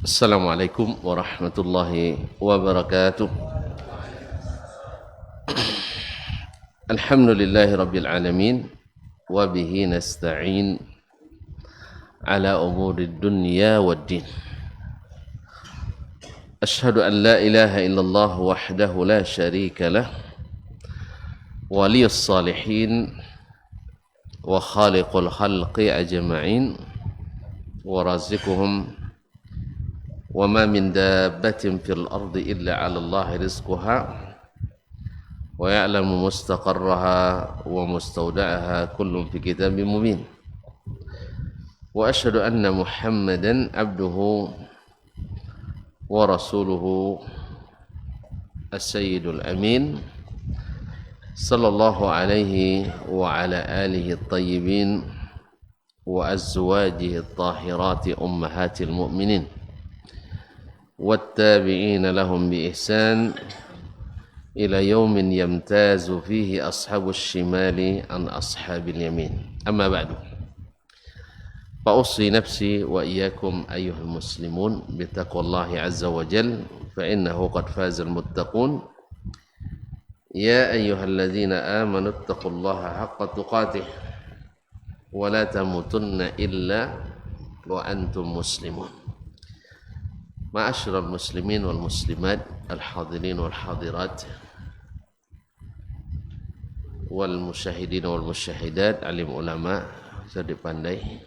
Assalamualaikum warahmatullahi wabarakatuh. Alhamdulillahi rabbil alamin wa bihi nasta'in ala umurid dunya waddin. Ashhadu an la ilaha illallah wahdahu la syarika lah waliyus salihin wa khaliqul khalqi ajma'in wa razikuhum وما من دابة في الأرض إلا على الله رزقها ويعلم مستقرها ومستودعها كل في كتاب مبين وأشهد أن محمدا عبده ورسوله السيد الأمين صلى الله عليه وعلى آله الطيبين وأزواجه الطاهرات أمهات المؤمنين والتابعين لهم بإحسان إلى يوم يمتاز فيه أصحاب الشمال عن أصحاب اليمين أما بعد فأوصي نفسي وإياكم أيها المسلمون بتقوى الله عز وجل فإنه قد فاز المتقون يا أيها الذين آمنوا اتقوا الله حق تقاته ولا تموتن إلا وأنتم مسلمون Ma'asyiral muslimin wal muslimat, al-hadirin wal hadirat, wal musyahidin wal musyahidat, alim ulama, cerdik pandai,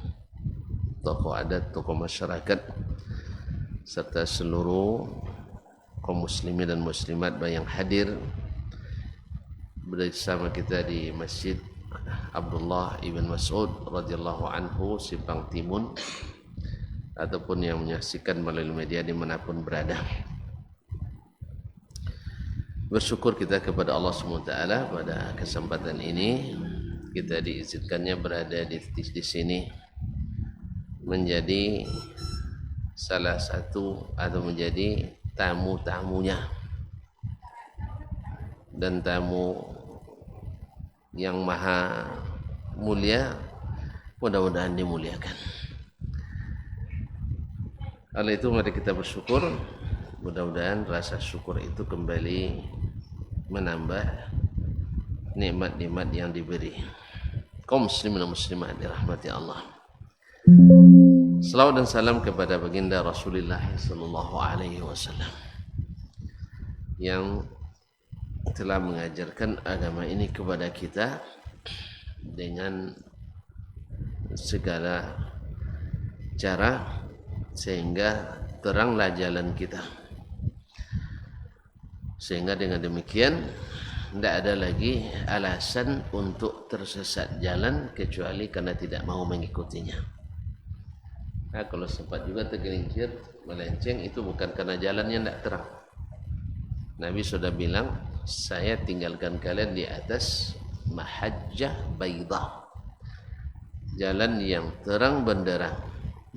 tokoh adat, tokoh masyarakat, serta seluruh kaum muslimin dan muslimat yang hadir bersama kita di Masjid Abdullah ibn Mas'ud radhiyallahu anhu Simpang Timun, ataupun yang menyaksikan melalui media dimanapun berada. Bersyukur kita kepada Allah SWT pada kesempatan ini kita diizinkannya berada di sini menjadi salah satu atau menjadi tamu-tamunya, dan tamu yang maha mulia mudah-mudahan dimuliakan. Oleh itu mari kita bersyukur, mudah-mudahan rasa syukur itu kembali menambah nikmat-nikmat yang diberi. Kaum muslimin dan muslimat dirahmati Allah. Selawat dan salam kepada baginda Rasulullah sallallahu alaihi wasallam yang telah mengajarkan agama ini kepada kita dengan segala cara sehingga teranglah jalan kita, sehingga dengan demikian tidak ada lagi alasan untuk tersesat jalan kecuali karena tidak mau mengikutinya. Nah, kalau sempat juga tergelincir melenceng itu bukan karena jalannya tidak terang. Nabi sudah bilang, saya tinggalkan kalian di atas mahajjah baidah, jalan yang terang benderang,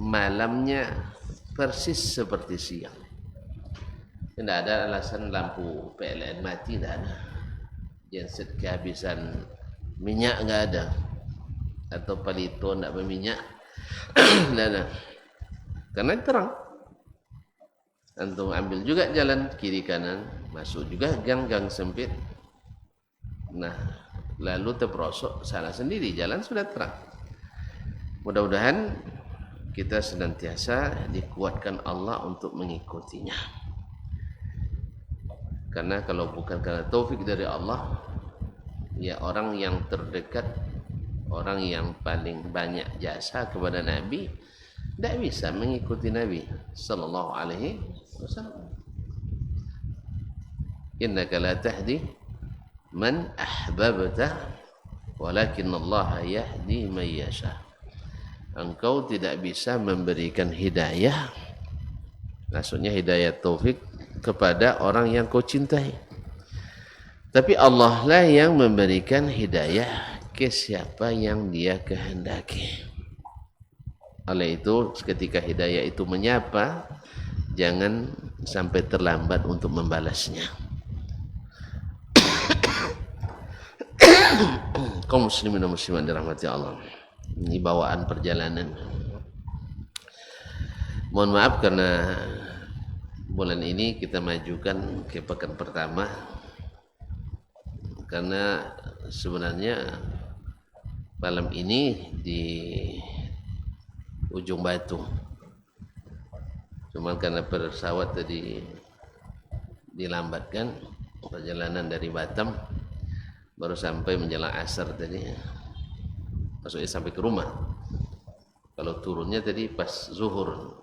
malamnya persis seperti siang. Tidak ada alasan lampu PLN mati, tidak ada. Genset kehabisan minyak, tidak ada. Atau palito tidak berminyak, tidak ada. Karena terang. Antum ambil juga jalan kiri kanan, masuk juga gang-gang sempit. Nah, lalu terperosok salah sendiri, jalan sudah terang. Mudah-mudahan kita senantiasa dikuatkan Allah untuk mengikutinya. Karena kalau bukan karena taufik dari Allah, ya orang yang terdekat, orang yang paling banyak jasa kepada Nabi tidak bisa mengikuti Nabi sallallahu alaihi wasallam. Innaka la tahdi man ahbabta walakin Allah yahdi man yasha. Engkau tidak bisa memberikan hidayah, maksudnya hidayah taufik, kepada orang yang kau cintai, tapi Allah lah yang memberikan hidayah ke siapa yang dia kehendaki. Oleh itu ketika hidayah itu menyapa, jangan sampai terlambat untuk membalasnya. Kaum muslimin dan muslimat dirahmati Allah, ini bawaan perjalanan. Mohon maaf karena bulan ini kita majukan ke pekan pertama, karena sebenarnya malam ini di Ujung Batu, cuman karena pesawat tadi dilambatkan perjalanan dari Batam, baru sampai menjelang asar tadi, maksudnya sampai ke rumah. Kalau turunnya tadi pas zuhur,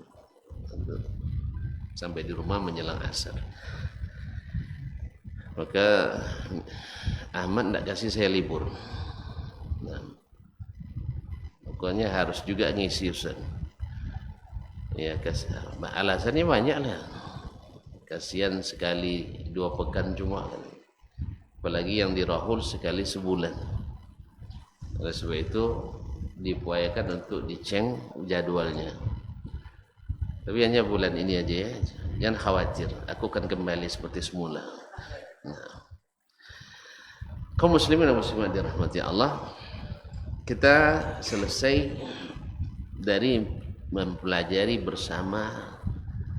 sampai di rumah menjelang asar. Maka Ahmad tidak kasih saya libur. Nah, pokoknya harus juga ngisi Ustaz. Ya, alasannya banyak lah. Kasihan sekali 2 pekan cuma kan. Apalagi yang di Rahul sekali sebulan. Oleh sebab itu diupayakan untuk diceng jadwalnya. Tapi hanya bulan ini aja ya. Jangan khawatir, aku akan kembali seperti semula. Nah, kaum muslimin dan muslimat dirahmati Allah, kita selesai dari mempelajari bersama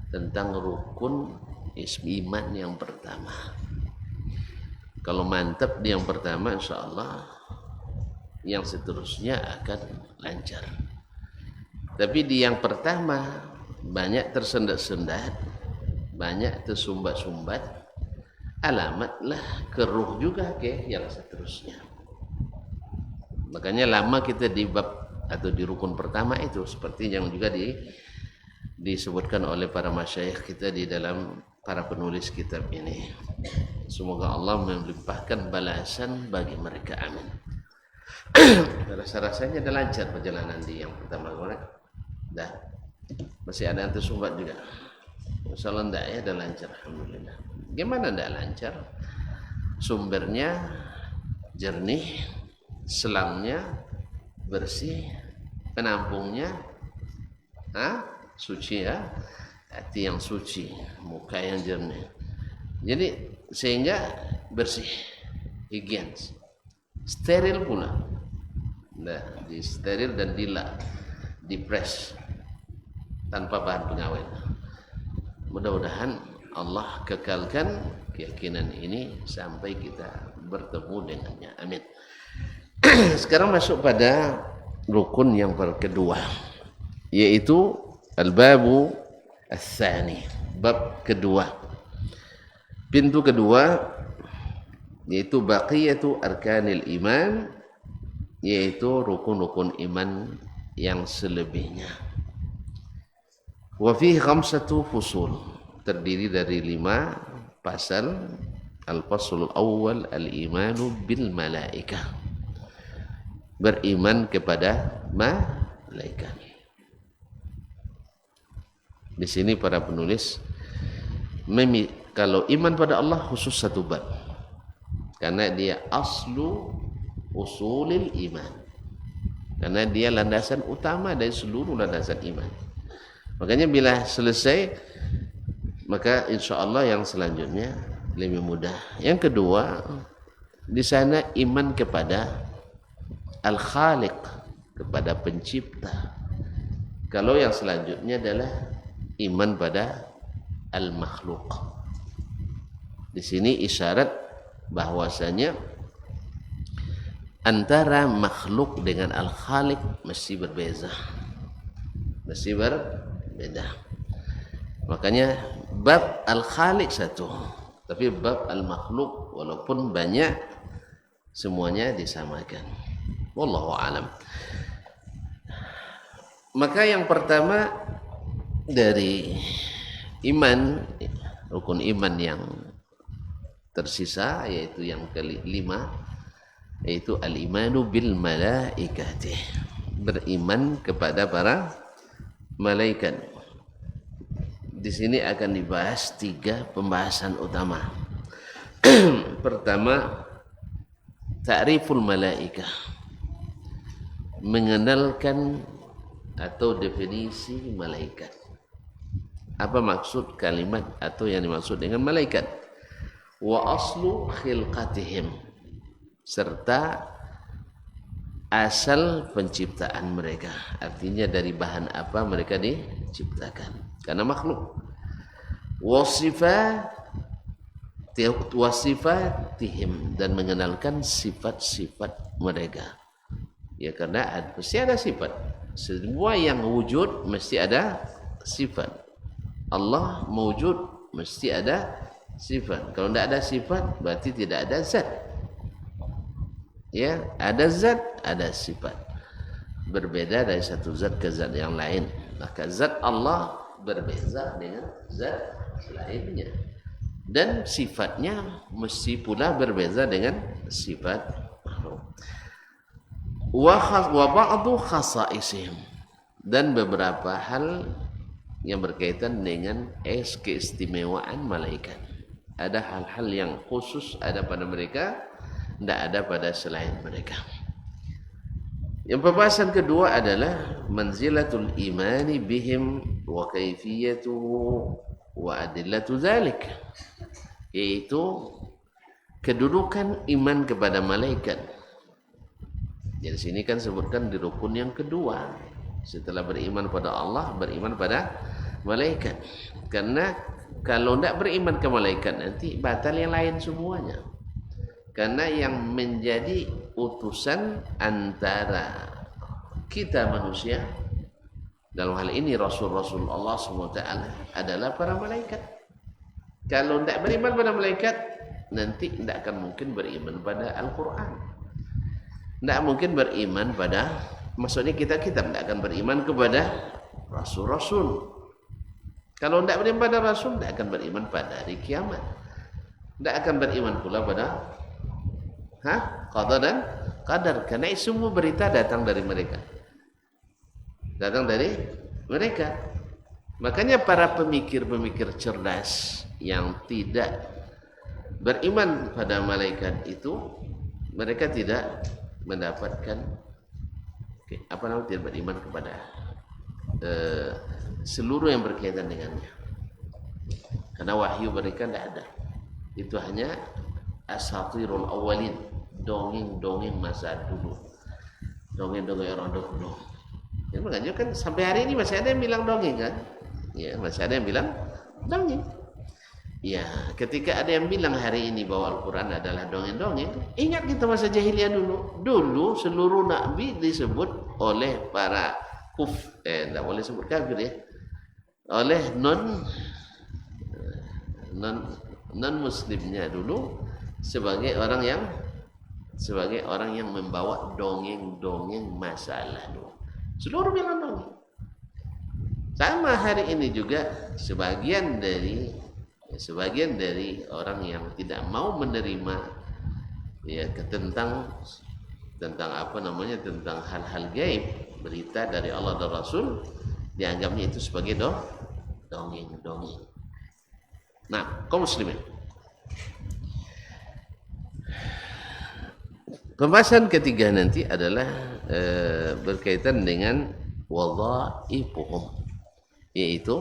tentang rukun iman yang pertama. Kalau mantap di yang pertama, insya Allah yang seterusnya akan lancar. Tapi di yang pertama banyak tersendat-sendat, banyak tersumbat-sumbat, alamatlah keruh juga ke yang seterusnya. Makanya lama kita di bab atau di rukun pertama itu, seperti yang juga disebutkan oleh para masyayikh kita di dalam para penulis kitab ini. Semoga Allah melimpahkan balasan bagi mereka, amin. Rasa-rasanya dah lancar perjalanan di yang pertama, dah masih ada yang tersumbat juga. Insyaallah enggak ya, dah lancar, alhamdulillah. Gimana enggak lancar? Sumbernya jernih, selangnya bersih, penampungnya suci ya, hati yang suci, muka yang jernih. Jadi sehingga bersih, higienis, steril pula. Nah, di steril dan dipres tanpa bahan pengawet. Mudah-mudahan Allah kekalkan keyakinan ini sampai kita bertemu dengannya, amin. Sekarang masuk pada rukun yang kedua, yaitu al-babu ats-tsani, bab kedua, pintu kedua, yaitu baqiyatu arkanil iman, yaitu rukun-rukun iman yang selebihnya. Wa fihi 5 fusul, terdiri dari 5 pasal. Al-faslul awwal al-imanu bil malaikah, beriman kepada malaikat. Di sini para penulis kalau iman pada Allah khusus 1 bab, karena dia aslu usulil iman, karena dia landasan utama dari seluruh landasan iman. Makanya bila selesai, maka insya Allah yang selanjutnya lebih mudah. Yang kedua, di sana iman kepada Al-Khaliq, kepada pencipta. Kalau yang selanjutnya adalah iman pada Al-Makhluk. Di sini isyarat bahwasanya antara makhluk dengan Al-Khaliq mesti berbeza. Mesti berbeda. Makanya bab Al-Khaliq 1, tapi bab Al-Makhluk walaupun banyak, semuanya disamakan. Wallahu alam. Maka yang pertama dari iman, rukun iman yang tersisa, yaitu yang kelima, yaitu al-imanu bil malaikati, beriman kepada para malaikat. Di sini akan dibahas 3 pembahasan utama. Pertama, ta'riful malaikah, mengenalkan atau definisi malaikat. Apa maksud kalimat atau yang dimaksud dengan malaikat? Wa aslu khilqatihim, serta asal penciptaan mereka. Artinya dari bahan apa mereka menciptakan karena makhluk. Wasifatihim, dan mengenalkan sifat-sifat mereka. Ya karena mesti ada sifat. Semua yang wujud mesti ada sifat. Allah mewujud mesti ada sifat. Kalau tidak ada sifat berarti tidak ada zat. Ya, ada zat, ada sifat. Berbeda dari satu zat ke zat yang lain. Maka zat Allah berbeza dengan zat lainnya. Dan sifatnya mesti pula berbeza dengan sifat makhluk. Wa ba'du khasa'isihim, dan beberapa hal yang berkaitan dengan keistimewaan malaikat. Ada hal-hal yang khusus ada pada mereka, tidak ada pada selain mereka. Yang pembahasan kedua adalah manzilatul imani bihim wa kaifiyatuhu wa adillatu dzalik, yaitu kedudukan iman kepada malaikat. Jadi sini kan sebutkan di rukun yang kedua, setelah beriman pada Allah, beriman pada malaikat. Karena kalau tidak beriman ke malaikat nanti batal yang lain semuanya. Karena yang menjadi utusan antara kita manusia, dalam hal ini Rasul-Rasul Allah SWT, adalah para malaikat. Kalau tidak beriman pada malaikat, nanti tidak akan mungkin beriman pada Al-Quran. Tidak mungkin beriman pada, maksudnya kita tidak akan beriman kepada Rasul-Rasul. Kalau tidak beriman pada Rasul, tidak akan beriman pada hari kiamat. Tidak akan beriman pula pada qada dan qadar, karena semua berita datang dari mereka. Datang dari mereka. Makanya para pemikir-pemikir cerdas yang tidak beriman pada malaikat itu, mereka tidak mendapatkan tidak beriman kepada seluruh yang berkaitan dengannya. Karena wahyu mereka tidak ada. Itu hanya asatirul awalin, dongeng-dongeng masa dulu, dongeng-dongeng orang dahulu. Yang mengajarkan sampai hari ini masih ada yang bilang dongeng kan? Ya, masih ada yang bilang dongeng. Ya, ketika ada yang bilang hari ini bahwa Al-Quran adalah dongeng-dongeng, ingat kita masa jahiliyah dulu. Dulu seluruh nabi disebut oleh para tidak boleh sebut kafir ya, oleh non muslimnya dulu sebagai orang yang membawa dongeng-dongeng masa lalu. Seluruh bilang dongeng. Sama hari ini juga sebagian dari orang yang tidak mau menerima ya tentang tentang hal-hal gaib, berita dari Allah dan Rasul, dianggapnya itu sebagai dongeng-dongeng. Nah, kaum muslimin, pembahasan ketiga nanti adalah berkaitan dengan wadhaifuhum, yaitu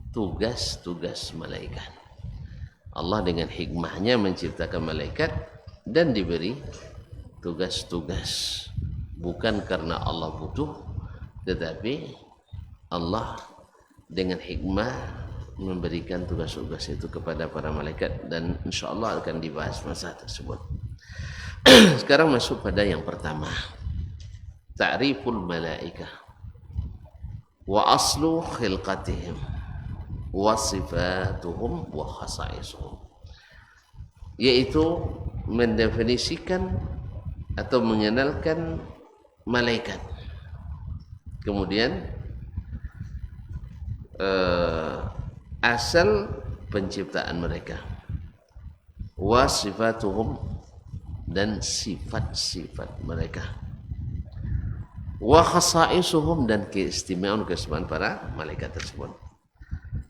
tugas-tugas malaikat. Allah dengan hikmahnya menciptakan malaikat dan diberi tugas-tugas, bukan karena Allah butuh, tetapi Allah dengan hikmah memberikan tugas-tugas itu kepada para malaikat, dan insyaallah akan dibahas masalah tersebut. Sekarang masuk pada yang pertama, ta'riful malaikah wa aslu khilqatihim wa sifatuhum wa khasaisuhum, yaitu mendefinisikan atau mengenalkan malaikat, kemudian asal penciptaan mereka, wa sifatuhum, dan sifat-sifat mereka, wa khasaisuhum, dan keistimewaan para malaikat tersebut.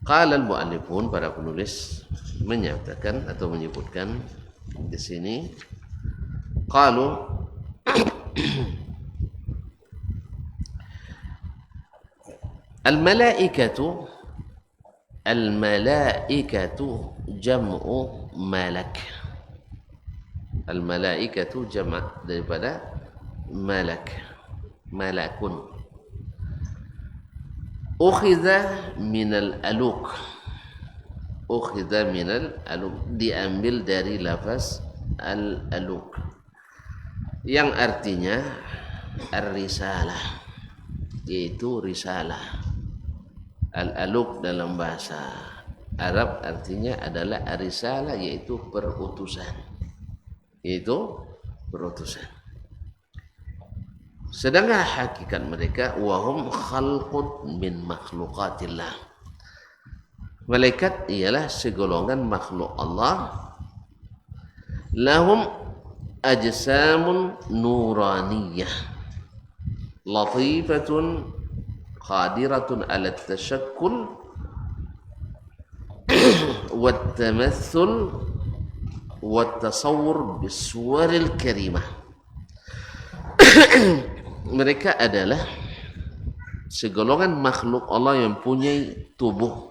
Qala al-mu'allifun, para penulis menyatakan atau menyebutkan di sini, qalu al-malaikatu jam'u malak. Al-malaikatu jama' daripada malak, malakun. Ukhidha minal aluk. Ukhidha minal aluk, diambil dari lafaz al-aluk yang artinya ar-risalah, yaitu risalah. Al-aluk dalam bahasa Arab artinya adalah ar-risalah, yaitu perutusan. Yaitu perutusan. Sedangkan hakikat mereka wahum khalqun min makhluqatillah. Malaikat ialah segolongan makhluk Allah. Lahum ajsamun nuraniyah latifatun qadiratun ala tashakkul wa tamathul wa tasawwur bisuwaril karimah. Mereka adalah segolongan makhluk Allah yang punya tubuh,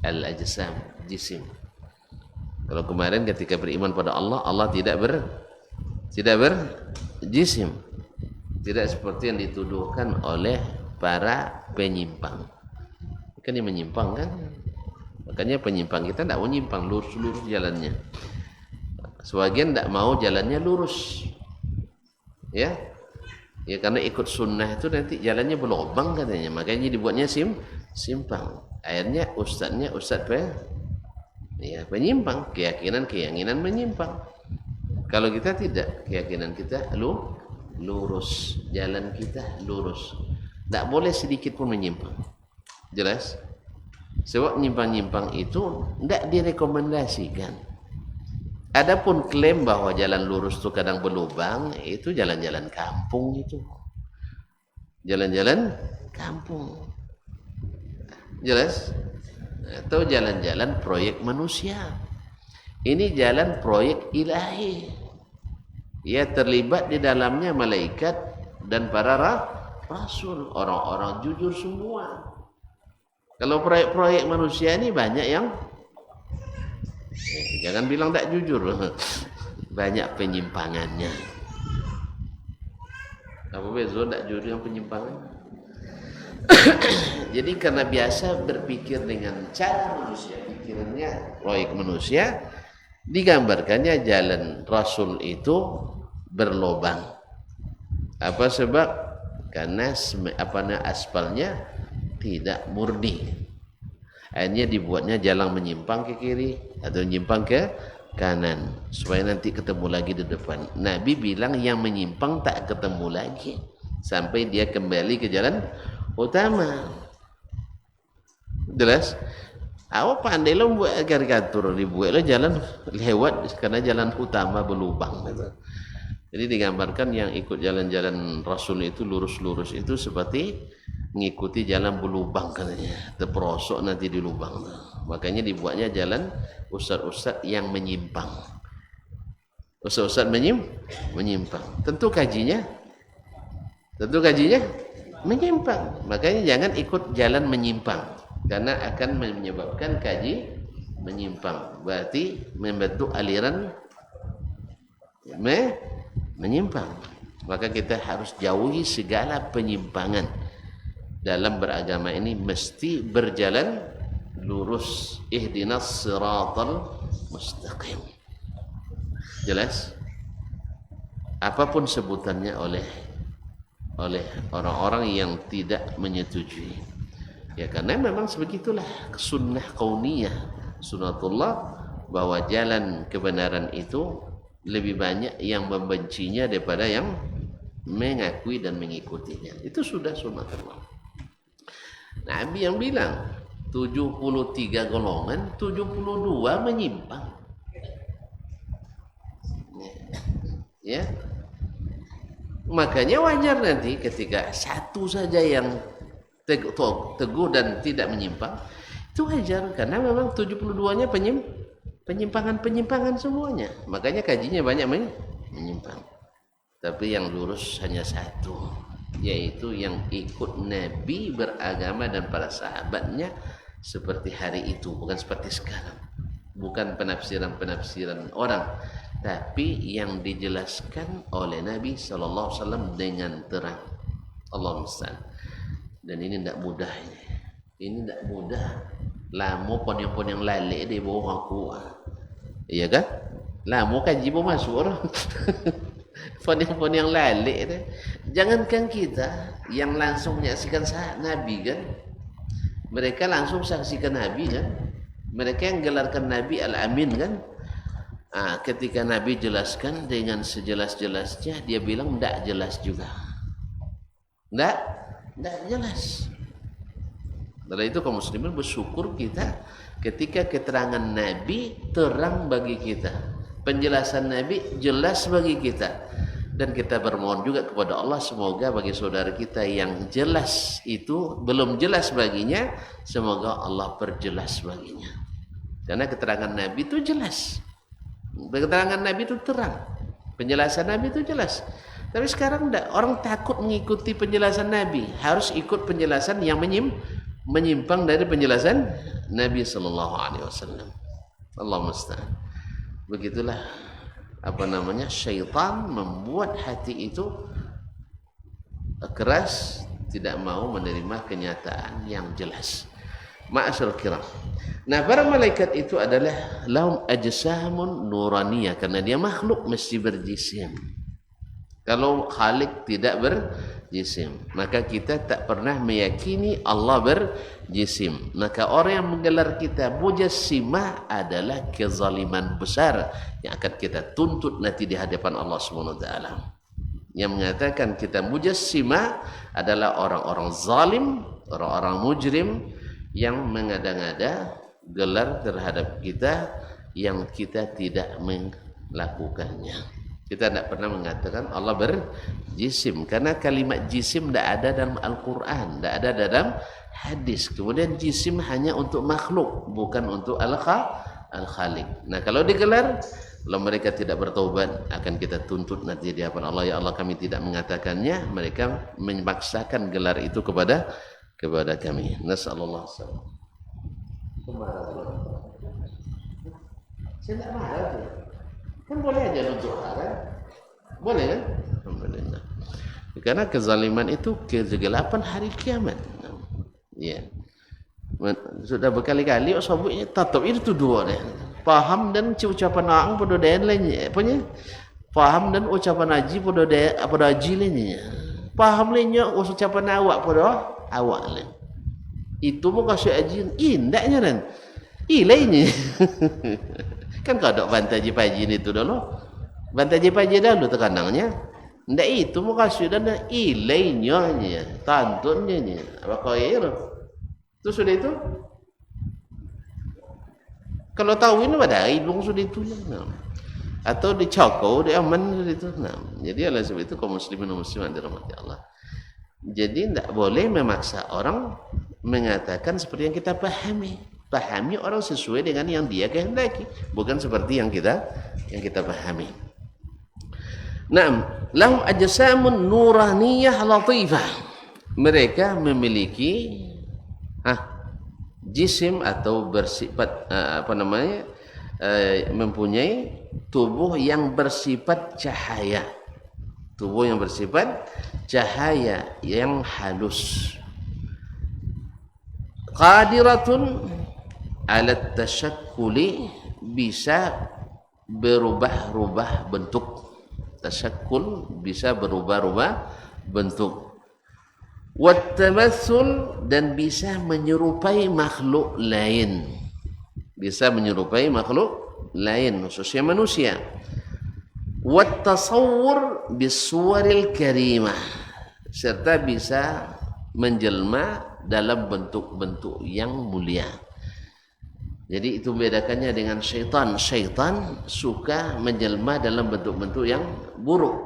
al-ajsam, jisim. Kalau kemarin ketika beriman pada Allah, Allah tidak berjisim, tidak seperti yang dituduhkan oleh para penyimpang. Kan yang menyimpang kan, makanya penyimpang kita tidak mau nyimpang, lurus jalannya. Sebagian tidak mau jalannya lurus, ya karena ikut sunnah itu nanti jalannya berlubang katanya, makanya dibuatnya simpang. Akhirnya ustadznya penyimpang, keyakinan menyimpang. Kalau kita tidak, keyakinan kita lurus, jalan kita lurus, tidak boleh sedikit pun menyimpang. Jelas? Sebab nyimpang-nyimpang itu tidak direkomendasikan. Adapun klaim bahwa jalan lurus itu kadang berlubang, itu jalan-jalan kampung itu. Jalan-jalan kampung. Jelas? Atau jalan-jalan proyek manusia. Ini jalan proyek ilahi. Ya, terlibat di dalamnya malaikat dan para rasul, orang-orang jujur semua. Kalau proyek-proyek manusia ini banyak yang jangan bilang tak jujur, banyak penyimpangannya. Apa bezo tak jujur yang penyimpangan? Jadi karena biasa berpikir dengan cara manusia, pikirannya proyek manusia, digambarkannya jalan Rasul itu berlobang. Apa sebab? Karena aspalnya tidak murni. Akhirnya dibuatnya jalan menyimpang ke kiri atau menyimpang ke kanan supaya nanti ketemu lagi di depan. Nabi bilang yang menyimpang tak ketemu lagi sampai dia kembali ke jalan utama. Jelas? Awak pandai lo buat karikatur, dibuat lo jalan lewat karena jalan utama berlubang. Jadi digambarkan yang ikut jalan-jalan Rasul itu lurus-lurus itu seperti mengikuti jalan berlubang katanya, terperosok nanti di lubang. Makanya dibuatnya jalan ustaz-ustaz yang menyimpang. Ustaz-ustaz menyimpang. Tentu kajinya menyimpang. Makanya jangan ikut jalan menyimpang karena akan menyebabkan kaji menyimpang. Berarti membentuk aliran menyimpang. Maka kita harus jauhi segala penyimpangan. Dalam beragama ini mesti berjalan lurus. Ihdinas siratal mustaqim. Jelas? Apapun sebutannya oleh orang-orang yang tidak menyetujui. Ya karena memang sebegitulah sunnah kauniyah, sunnatullah, bahwa jalan kebenaran itu lebih banyak yang membencinya daripada yang mengakui dan mengikutinya. Itu sudah sunnatullah. Nabi yang bilang 73 golongan, 72 menyimpang. Ya. Makanya wajar nanti ketika satu saja yang teguh dan tidak menyimpang, itu wajar karena memang 72-nya penyimpangan semuanya. Makanya kajinya banyak menyimpang. Tapi yang lurus hanya satu, yaitu yang ikut Nabi beragama dan para sahabatnya seperti hari itu, bukan seperti sekarang. Bukan penafsiran orang, tapi yang dijelaskan oleh Nabi SAW dengan terang. Allah musta'an. Dan ini tidak mudah ini. Ini tidak mudah. Lama pon yang lalik di bawah aku. Iya kan? Lama kaji pun masuk orang. Pon yang lalik itu. Jangankan kita yang langsung menyaksikan Nabi kan. Mereka langsung saksikan Nabi kan. Mereka yang gelarkan Nabi Al-Amin kan. Ketika Nabi jelaskan dengan sejelas-jelasnya, dia bilang tidak jelas juga. Tidak jelas. Dari itu kaum muslimin bersyukur kita ketika keterangan Nabi terang bagi kita, penjelasan Nabi jelas bagi kita, dan kita bermohon juga kepada Allah semoga bagi saudara kita yang jelas itu belum jelas baginya, semoga Allah perjelas baginya. Karena keterangan Nabi itu jelas, keterangan Nabi itu terang, penjelasan Nabi itu jelas. Tapi sekarang enggak, orang takut mengikuti penjelasan Nabi, harus ikut penjelasan yang menyimpang dari penjelasan Nabi sallallahu alaihi wasallam. Allah musta'an. Begitulah syaitan membuat hati itu keras, tidak mau menerima kenyataan yang jelas. Ma'asyarul kiram. Nah, para malaikat itu adalah lahum ajsamun nuraniyah, karena dia makhluk mesti berjisim. Kalau Khalik tidak berjisim, maka kita tak pernah meyakini Allah berjisim. Maka orang yang menggelar kita mujassimah adalah kezaliman besar yang akan kita tuntut nanti di hadapan Allah Subhanahu wa taala. Yang mengatakan kita mujassimah adalah orang-orang zalim, orang-orang mujrim yang mengada-ngada gelar terhadap kita yang kita tidak melakukannya. Kita tidak pernah mengatakan Allah berjisim, karena kalimat jisim tidak ada dalam Al-Quran, tidak ada dalam hadis. Kemudian jisim hanya untuk makhluk, bukan untuk Al-Khaliq. Nah, kalau digelar, kalau mereka tidak bertaubat, akan kita tuntut nanti di hadapan Allah. Ya Allah, kami tidak mengatakannya. Mereka memaksakan gelar itu kepada kami. Nasallallahu alaihi wasallam. Saya tidak marah tuh. Kan boleh aja nuntut haram, boleh kan? Alhamdulillah. Karena kezaliman itu kegelapan hari kiamat. Ya, sudah berkali-kali sebutnya tetap itu dua deh. Paham dan ucapan orang pada dan lainnya. Apanya? Paham dan ucapan haji pada haji lainnya. Paham lainnya ucapan awak pada awak lain. Itu mau kasih haji indahnya kan? Lainnya. Kan kau dok bantai paji itu dulu, bantai paji dulu tekanangnya, ndak itu mau kasih dan ilainya, tantunnya, apa kau itu sudah itu. Kalau tahu ini pada hidung sudah itu, atau dicokau, dia aman itu. Jadi oleh sebab itu kaum muslimin dan muslimat dirahmati Allah. Jadi tidak boleh memaksa orang mengatakan seperti yang kita pahami. Pahami orang sesuai dengan yang dia kehendaki, bukan seperti yang kita pahami. Naam, lahum ajsamun nuraniyah latifah. Mereka memiliki jisim atau bersifat mempunyai tubuh yang bersifat cahaya. Tubuh yang bersifat cahaya yang halus. Qadiratun alat tasyakkuli, bisa berubah-ubah bentuk. Tasyakkul bisa berubah-ubah bentuk. Wattamatsul, dan bisa menyerupai makhluk lain. Bisa menyerupai makhluk lain, khususnya manusia. Wattasawwur bisuwaril karimah, serta bisa menjelma dalam bentuk-bentuk yang mulia. Jadi itu membedakannya dengan syaitan. Syaitan suka menjelma dalam bentuk-bentuk yang buruk,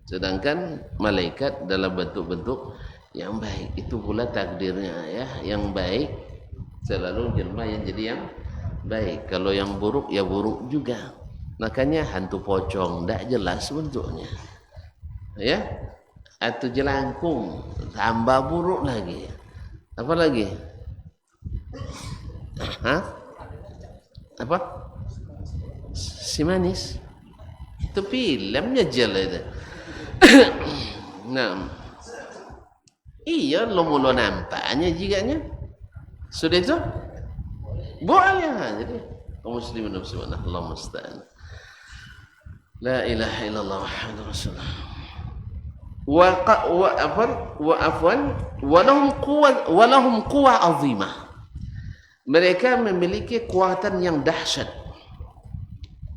sedangkan malaikat dalam bentuk-bentuk yang baik. Itu pula takdirnya ya, yang baik selalu jelma yang jadi yang baik. Kalau yang buruk ya buruk juga. Makanya hantu pocong tidak jelas bentuknya, ya, atau jelangkung tambah buruk lagi. Apa lagi? Apa? Si manis. Itu filmnya jelas itu. Nah, Iya, lo mulu nampaknya jiganya. Sudah itu? Boleh. Jadi kaum muslimin dan muslimat, Allah musta'an. La ilaha illallah Muhammadur Rasulullah. Walahum quwwah azimah. Mereka memiliki kekuatan yang dahsyat.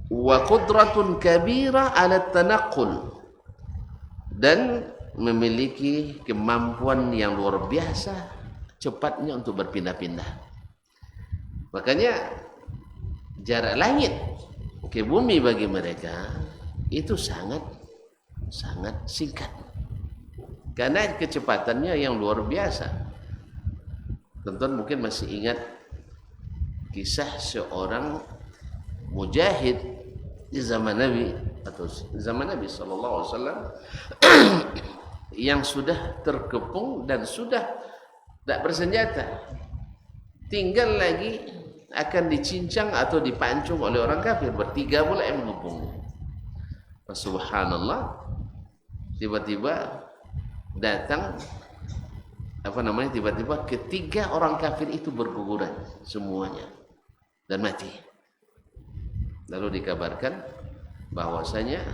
Wa qudratun kabira 'ala tanaqqul. Dan memiliki kemampuan yang luar biasa cepatnya untuk berpindah-pindah. Makanya jarak langit ke bumi bagi mereka itu sangat singkat. Karena kecepatannya yang luar biasa. Tonton mungkin masih ingat kisah seorang mujahid di zaman Nabi atau zaman Nabi sallallahu alaihi wasallam yang sudah terkepung dan sudah tak bersenjata. Tinggal lagi akan dicincang atau dipancung oleh orang kafir, bertiga pula yang mengepungnya. Subhanallah, tiba-tiba datang tiba-tiba ketiga orang kafir itu berguguran semuanya dan mati. Lalu dikabarkan bahwasanya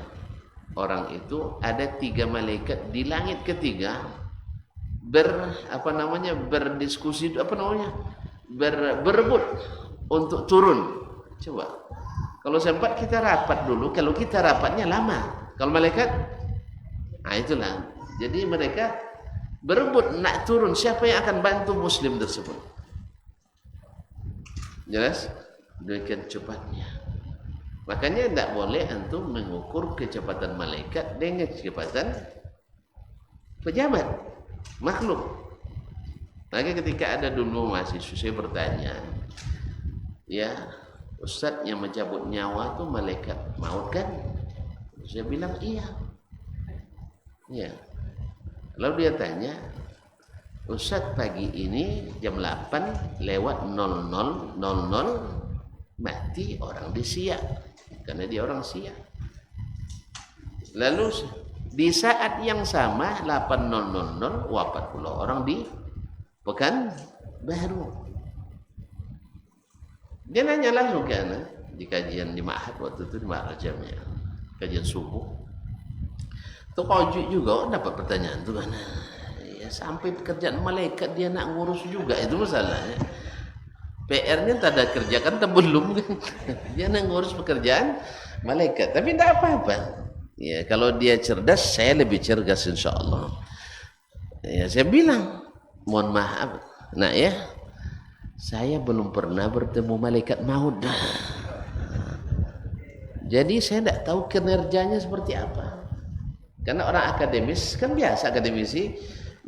orang itu ada 3 malaikat di langit ketiga berdiskusi berebut untuk turun. Coba kalau sempat kita rapat dulu, kalau kita rapatnya lama, kalau malaikat itulah. Jadi mereka berebut nak turun, siapa yang akan bantu muslim tersebut. Jelas? Demikian cepatnya. Makanya tidak boleh antum mengukur kecepatan malaikat dengan kecepatan pejabat makhluk. Maka ketika ada dulu mahasiswa saya bertanya, ya Ustaz, yang mencabut nyawa itu malaikat maut kan? Saya bilang iya. Ya. Lalu dia tanya, Ustaz, pagi ini jam 8 lewat 00.00 mati orang di Siak, karena dia orang Siak. Lalu di saat yang sama 8.00 wafat pula orang di Pekanbaru. Dia nanya langsung ke anak di kajian di Ma'had waktu itu, di Ma'had jamnya kajian subuh. Tuh Ojuk juga dapat pertanyaan tuh kan. Ya, sampai pekerjaan malaikat dia nak ngurus juga, itu masalahnya. PR-nya tak ada kerjakan tak belum kan. Dia nak ngurus pekerjaan malaikat, tapi tidak apa-apa. Ya, kalau dia cerdas, saya lebih cerdas insyaallah. Ya, saya bilang, mohon maaf, nak ya, saya belum pernah bertemu malaikat maut. Jadi saya tidak tahu kinerjanya seperti apa. Karena orang akademis kan biasa, akademisi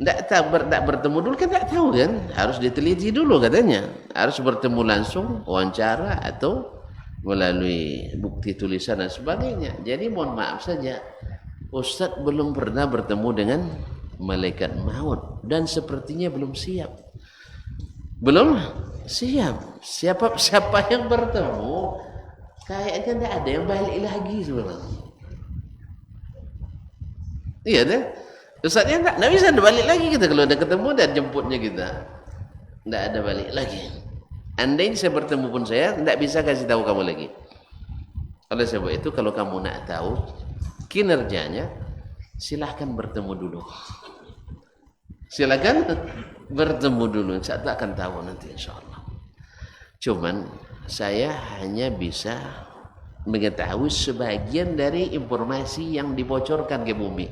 tidak bertemu dulu kan tidak tahu kan, harus diteliti dulu katanya, harus bertemu langsung, wawancara atau melalui bukti tulisan dan sebagainya. Jadi mohon maaf saja, Ustadz belum pernah bertemu dengan malaikat maut dan sepertinya belum siap. Belum siap. Siapa yang bertemu kayaknya tidak ada yang balik lagi sebenarnya. Iya deh. Ustaznya tidak bisa balik lagi kita kalau ada ketemu dan jemputnya kita. Tidak ada balik lagi. Andai saya bertemu pun saya tidak bisa kasih tahu kamu lagi. Oleh sebab itu kalau kamu nak tahu kinerjanya, silahkan bertemu dulu. Silakan bertemu dulu, saya tak akan tahu nanti insyaallah. Cuman saya hanya bisa mengetahui sebagian dari informasi yang dibocorkan ke bumi.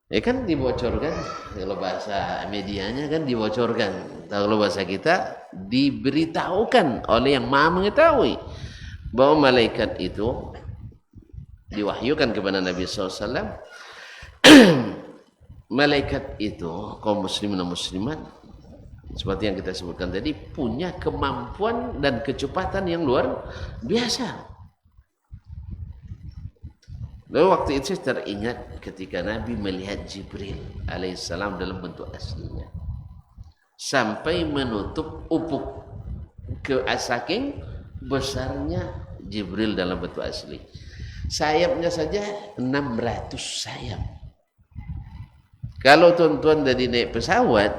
Ya kan dibocorkan, kalau bahasa medianya kan dibocorkan. Kalau bahasa kita diberitahukan oleh yang Maha mengetahui bahwa malaikat itu diwahyukan kepada Nabi SAW. Malaikat itu kaum muslimin dan muslimat seperti yang kita sebutkan tadi punya kemampuan dan kecepatan yang luar biasa. Lalu waktu itu saya teringat ketika Nabi melihat Jibril alaihissalam dalam bentuk aslinya sampai menutup ufuk ke saking besarnya Jibril dalam bentuk asli. Sayapnya saja 600 sayap. Kalau tuan-tuan dari naik pesawat,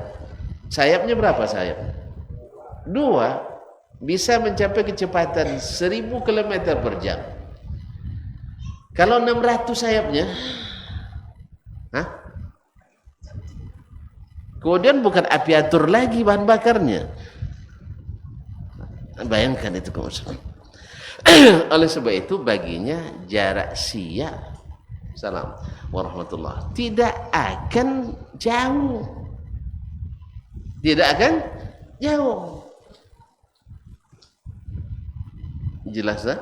sayapnya berapa sayap? 2, bisa mencapai kecepatan 1000 km per jam. Kalau 600 sayapnya, kemudian bukan apiatur lagi bahan bakarnya. Bayangkan itu kemudian. Oleh sebab itu baginya jarak siap, salam warahmatullah, tidak akan jauh, tidak akan jauh. Jelas tak?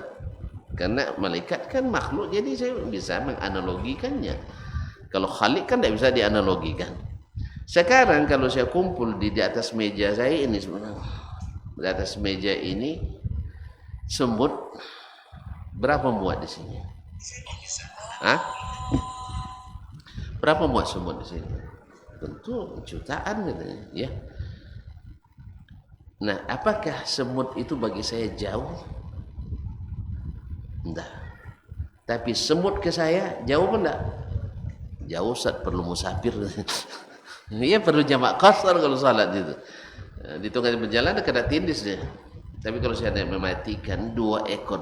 Karena malaikat kan makhluk, jadi saya bisa menganalogikannya. Kalau Khalik kan tidak bisa dianalogikan. Sekarang kalau saya kumpul di atas meja saya ini, sebenarnya di atas meja ini semut berapa muat di sini? Berapa muat semut di sini? Tentu jutaan katanya, ya. Nah, apakah semut itu bagi saya jauh? Enggak. Tapi semut ke saya jauh pun enggak? Jauh, Ustaz, perlu musafir. Iya, perlu jamak qasar kalau salat itu. Di tengah berjalan ada kena tindis dia. Tapi kalau saya mematikan 2 ekor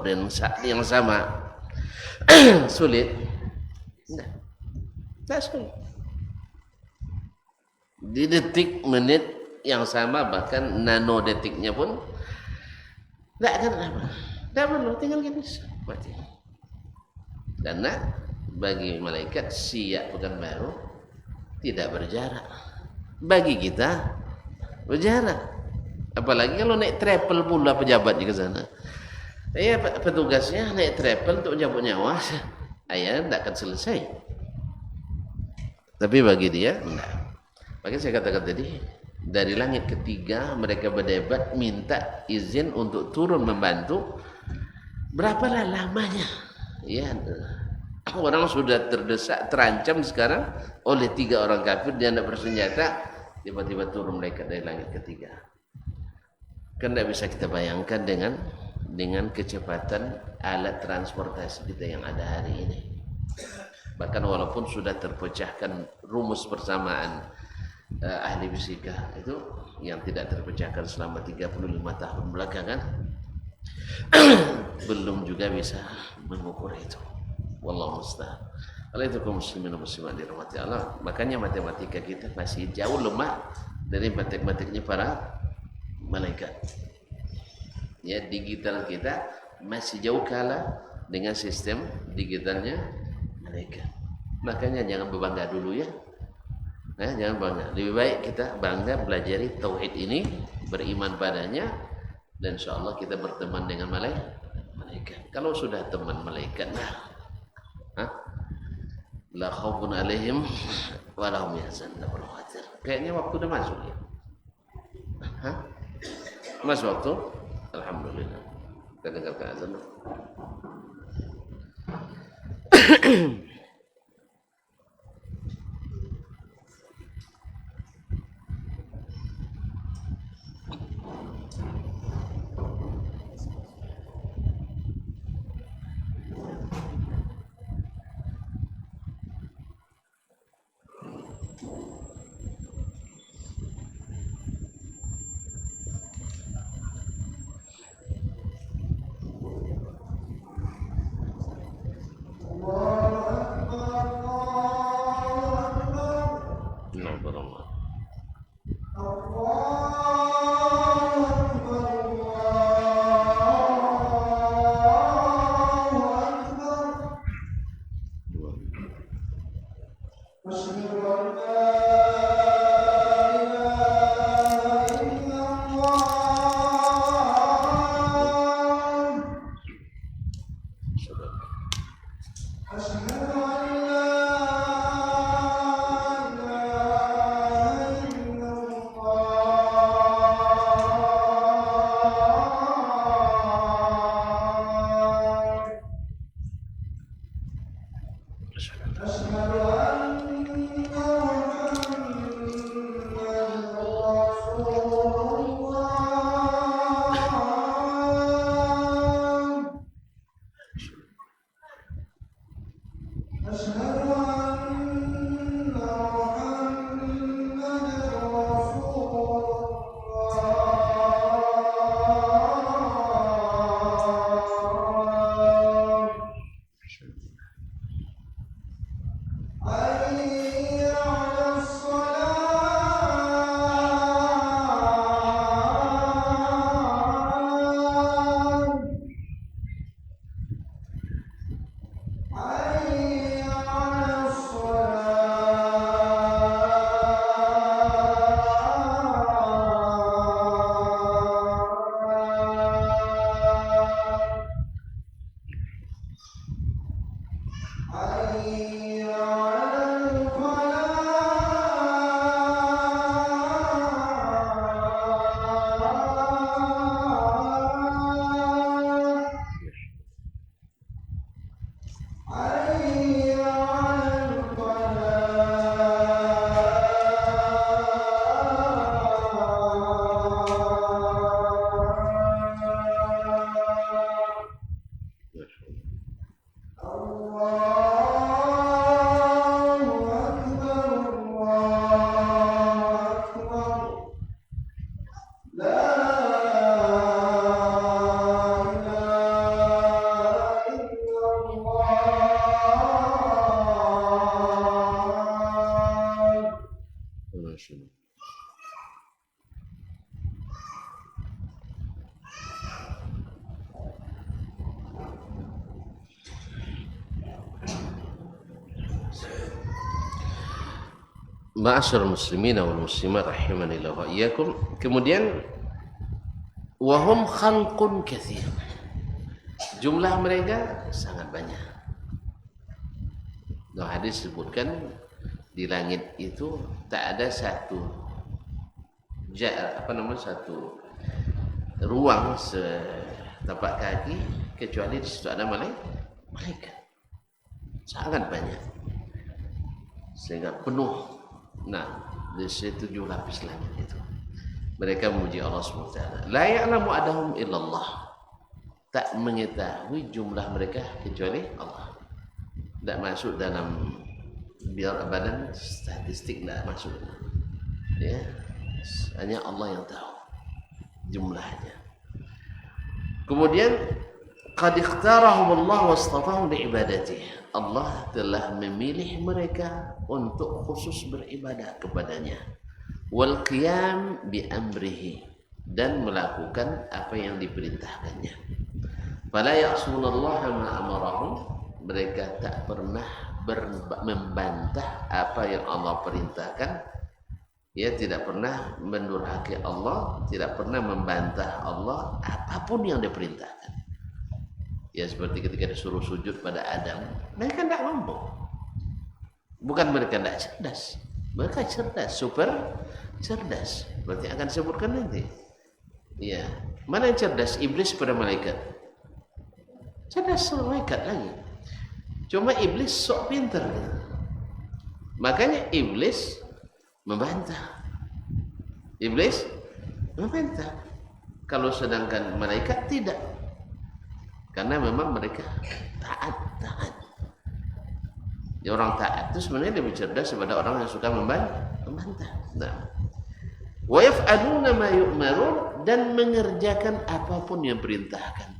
yang sama, sulit? Enggak. Tidak sulit. Di detik menit yang sama, bahkan nano detiknya pun tidak akan apa. Tidak perlu, tinggal gini mati. Karena bagi malaikat siap Pekanbaru tidak berjarak. Bagi kita berjarak. Apalagi kalau naik travel pula pejabatnya ke sana. Ya, petugasnya naik travel untuk menjemput nyawa. Ayah tidak akan selesai. Tapi bagi dia enggak. Makanya saya katakan tadi, dari langit ketiga mereka berdebat minta izin untuk turun membantu. Berapalah lamanya? Ya, orang sudah terdesak, terancam sekarang oleh 3 orang kafir, dia tidak bersenjata, tiba-tiba turun mereka dari langit ketiga. Kan tidak bisa kita bayangkan dengan kecepatan alat transportasi kita yang ada hari ini. Bahkan walaupun sudah terpecahkan rumus persamaan ahli fisika itu yang tidak terpecahkan selama 35 tahun belakangan, belum juga bisa mengukur itu. Wallahu musta'an. Oleh itu kaum muslimin dan muslimat dirahmati Allah, makanya matematika kita masih jauh lemah dari matematiknya para malaikat. Ya, digital kita masih jauh kalah dengan sistem digitalnya malaikat. Makanya jangan berbangga dulu ya. Jangan bangga. Lebih baik kita bangga belajari tauhid ini, beriman padanya, dan insyaallah kita berteman dengan malaikat. Kalau sudah teman malaikat, la khaufun alaihim wa lahum yahzanun. Kayaknya waktu udah masuk ya. Masuk waktu? Alhamdulillah. Kita dengarkan azan. Ma'asyarul muslimin wal muslimat rahimanillah wa iyyakum. Kemudian wahum khalqun katsir. Jumlah mereka sangat banyak. Dalam hadis sebutkan di langit itu tak ada satu satu ruang setapak kaki kecuali di situ ada malaikat. Sangat banyak. Sehingga penuh. Nah, di situ 7 lapis langit itu. Mereka memuji Allah SWT. La ya'lamu adahum illallah. Tak mengetahui jumlah mereka kecuali Allah. Tak masuk dalam badan statistik, tak masuk. Ya, hanya Allah yang tahu jumlahnya. Kemudian qad ikhtarahum Allah wastafahum liibadatihi. Allah telah memilih mereka untuk khusus beribadah kepadanya. Wal qiyam bi amrihi, dan melakukan apa yang diperintahkannya. Fala ya'sunallaha ma amarahum, mereka tak pernah membantah apa yang Allah perintahkan. Ya, tidak pernah mendurhaki Allah, tidak pernah membantah Allah apapun yang diperintahkan. Ya, seperti ketika disuruh sujud pada Adam, mereka tidak mampu. Bukan mereka tidak cerdas, mereka cerdas, super cerdas. Berarti akan sebutkan nanti. Ya, mana yang cerdas? Iblis pada malaikat. Cerdas malaikat lagi. Cuma iblis sok pintar. Makanya iblis membantah. Iblis membantah. Kalau sedangkan malaikat tidak. Karena memang mereka taat. Ya, orang taat itu sebenarnya lebih cerdas daripada orang yang suka membantah. Nah, wa yaf'aluna ma yu'marun, dan mengerjakan apapun yang perintahkan.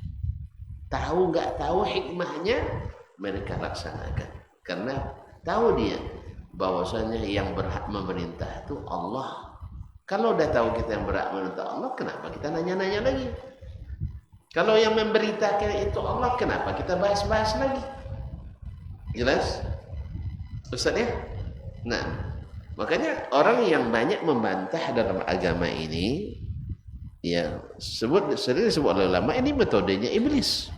Tahu nggak tahu hikmahnya, mereka laksanakan. Karena tahu dia bahwasanya yang berhak memerintah itu Allah. Kalau udah tahu kita yang berhak memerintah Allah, kenapa kita nanya-nanya lagi? Kalau yang memberitakan itu Allah, kenapa kita bahas-bahas lagi? Jelas? Ustaz ya? Nah, makanya orang yang banyak membantah dalam agama ini, ya sering disebut oleh ulama, ini metodenya iblis.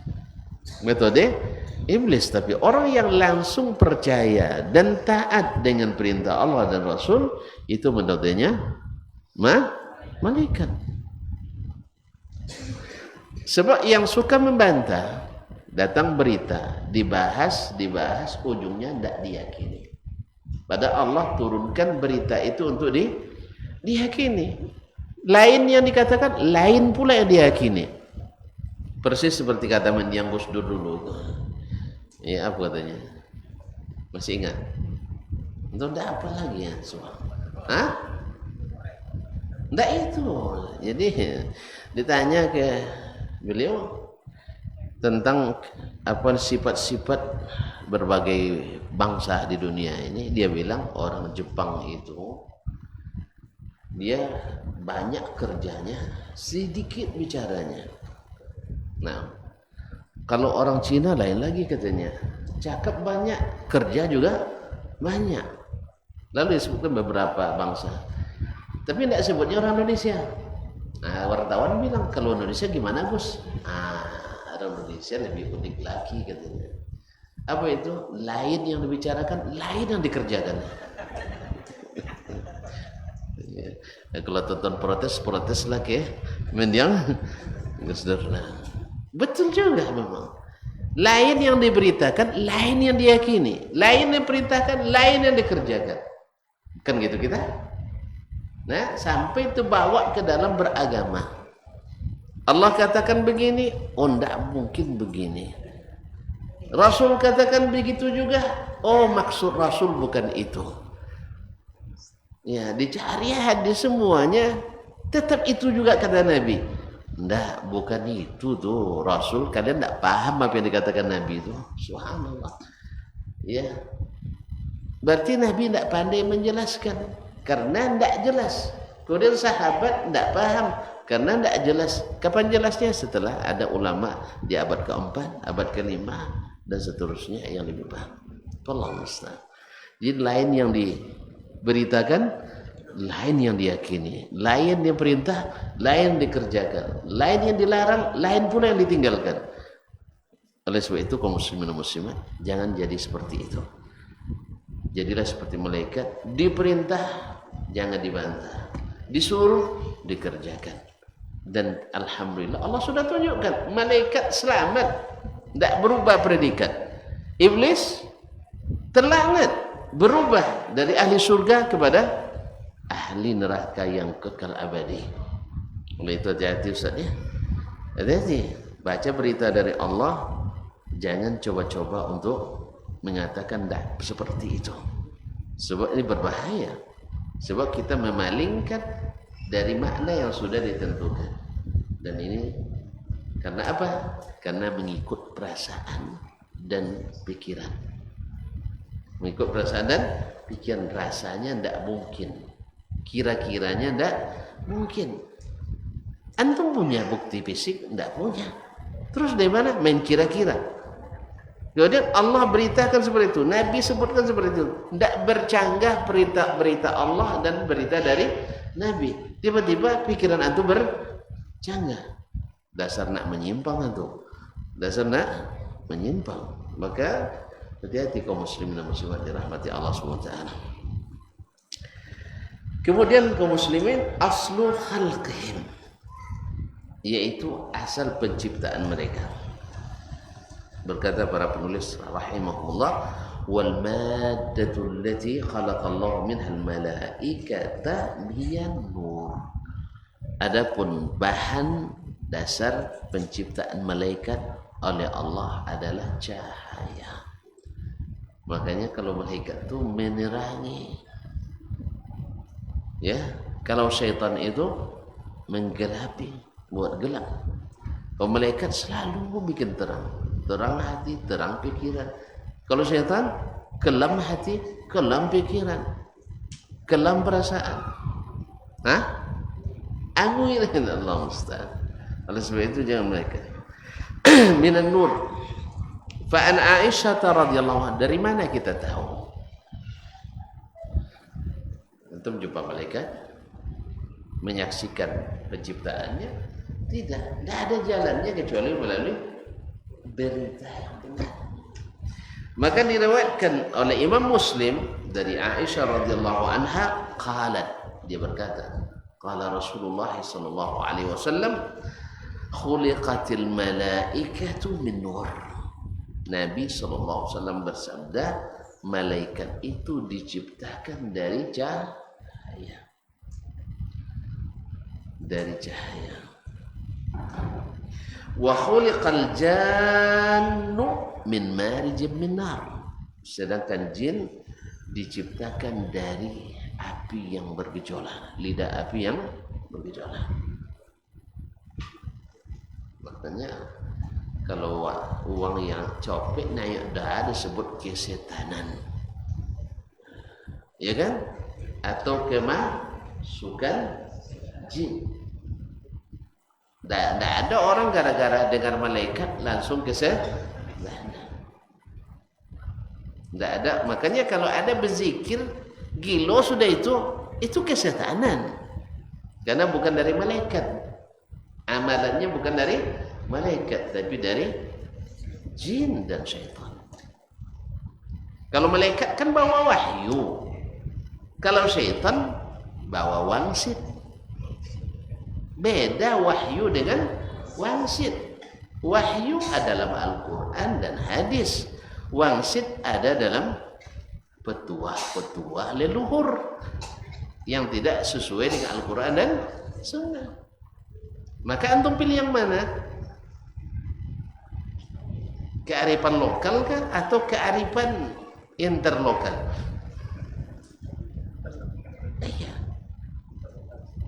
Metode iblis. Tapi orang yang langsung percaya dan taat dengan perintah Allah dan Rasul, itu metodenya malaikat. Sebab yang suka membantah, datang berita, dibahas, ujungnya tidak diyakini. Padahal Allah turunkan berita itu untuk diyakini. Lain yang dikatakan, lain pula yang diyakini. Persis seperti kata mendiang Gus Dur dulu. Ya, apa katanya? Masih ingat? Itu tidak apa lagi ya semua? Hah? Tidak itu. Jadi ditanya ke beliau tentang apa sifat-sifat berbagai bangsa di dunia ini, dia bilang orang Jepang itu dia banyak kerjanya, sedikit bicaranya. Nah, kalau orang Cina lain lagi katanya, cakap banyak, kerja juga banyak. Lalu disebutkan beberapa bangsa, tapi tidak sebutnya orang Indonesia. Nah, wartawan bilang, kalau Indonesia gimana Gus? Orang Indonesia lebih unik lagi katanya. Apa itu? Lain yang dibicarakan, lain yang dikerjakan. Ya, kalau tonton protes lagi ya, mendiang Gus Dur. Betul juga memang. Lain yang diberitakan, lain yang diyakini, lain yang perintahkan, lain yang dikerjakan. Kan gitu kita? Nah, sampai itu bawa ke dalam beragama. Allah katakan begini, oh tidak mungkin begini. Rasul katakan begitu juga, oh maksud Rasul bukan itu. Ya, dicari hadis semuanya, tetap itu juga kata Nabi. Enggak, bukan itu tuh Rasul. Kalian enggak paham apa yang dikatakan Nabi itu. Subhanallah. Ya, berarti Nabi enggak pandai menjelaskan karena enggak jelas. Kemudian sahabat enggak paham karena enggak jelas. Kapan jelasnya? Setelah ada ulama di abad keempat, abad kelima dan seterusnya yang lebih paham. Wallahu musta'an. Jadi lain yang diberitakan, lain yang diyakini, lain yang perintah, lain yang dikerjakan, lain yang dilarang, lain pula yang ditinggalkan. Oleh sebab itu kaum muslimin dan muslimat, jangan jadi seperti itu. Jadilah seperti malaikat, diperintah jangan dibantah, disuruh dikerjakan. Dan alhamdulillah Allah sudah tunjukkan malaikat selamat, tidak berubah predikat. Iblis terlaknat, berubah dari ahli surga kepada ahli neraka yang kekal abadi. Oleh itu hati-hati Ustaz ya. Hati-hati baca berita dari Allah, jangan coba-coba untuk mengatakan dah seperti itu. Sebab ini berbahaya. Sebab kita memalingkan dari makna yang sudah ditentukan. Dan ini karena apa? Karena mengikut perasaan dan pikiran. Mengikut perasaan dan pikiran, rasanya tidak mungkin, kira-kiranya tidak mungkin. Antum punya bukti fisik? Tidak punya. Terus dari mana? Main kira-kira. Kemudian Allah beritakan seperti itu, Nabi sebutkan seperti itu. Tidak bercanggah berita Allah dan berita dari Nabi. Tiba-tiba pikiran antum bercanggah. Dasar nak menyimpang antum. Dasar nak menyimpang. Maka hati-hati kaum muslimin dan muslimat dirahmati Allah SWT. Kemudian kaum muslimin aslu khalqihim, yaitu asal penciptaan mereka. Berkata para penulis rahimahullah, wal maddatu allati khalaqallahu minha al malaikata hiyan nur. Adapun bahan dasar penciptaan malaikat oleh Allah adalah cahaya. Makanya kalau malaikat itu menerangi, ya. Kalau syaitan itu menggelapi, buat gelap. Kalau malaikat selalu bikin terang, terang hati, terang pikiran. Kalau syaitan kelam hati, kelam pikiran, kelam perasaan. Hah? Aku ini Allah Ustaz. Oleh sebab itu jangan malaikat. Minan nur. Fa'an Aisyah radhiyallahu anha, dari mana kita tahu? Antum jumpa malaikat menyaksikan penciptaannya? Tidak ada jalannya kecuali melalui berita yang benar. Maka diriwayatkan oleh Imam Muslim dari Aisyah radhiyallahu anha, qalat, dia berkata, qala Rasulullah sallallahu alaihi wasallam, khuliqatil malaikatu min nur. Nabi SAW bersabda, malaikat itu diciptakan dari cahaya. Dari cahaya. Wa khuliqal jannu min marijin min nar. Sedangkan jin diciptakan dari api yang bergejolak, lidah api yang bergejolak. Makanya kalau uang yang copek naik dah disebut kesetanan, ya kan? Atau kemasukan jin. Tidak ada orang gara-gara dengar malaikat langsung kesetanan. Tidak ada. Makanya kalau ada berzikir gilo sudah itu kesetanan, karena bukan dari malaikat. Amalannya bukan dari malaikat, tapi dari jin dan syaitan. Kalau malaikat kan bawa wahyu, kalau syaitan bawa wangsit. Beda wahyu dengan wangsit. Wahyu adalah Al-Quran dan hadis. Wangsit ada dalam petuah-petuah leluhur yang tidak sesuai dengan Al-Quran dan Sunnah. Maka antum pilih yang mana? Kearifan lokal kah atau kearifan interlokal? Iya.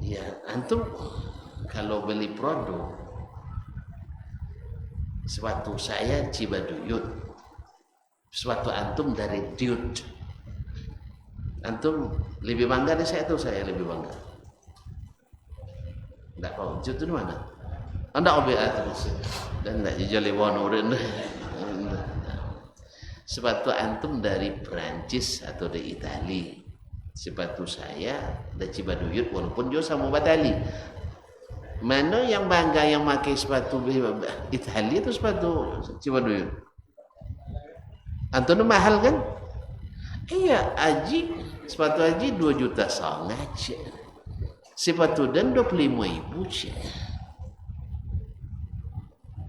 Ya, antum kalau beli produk, sepatu saya Cibaduyut, sepatu antum dari Diut, antum lebih bangga dari saya atau saya lebih bangga? Tidak tahu, Diut itu mana? Anda OBA terus dan tidak jajali wanurin. Sepatu antum dari Perancis atau dari Itali, sepatu saya dari Cibaduyut walaupun dia sama Batali. Mana yang bangga yang pakai sepatu Itali atau sepatu Cibaduyut? Antum mahal kan? Iya, Aji sepatu Aji 2 juta sangat. Sepatu dan 25.000 je.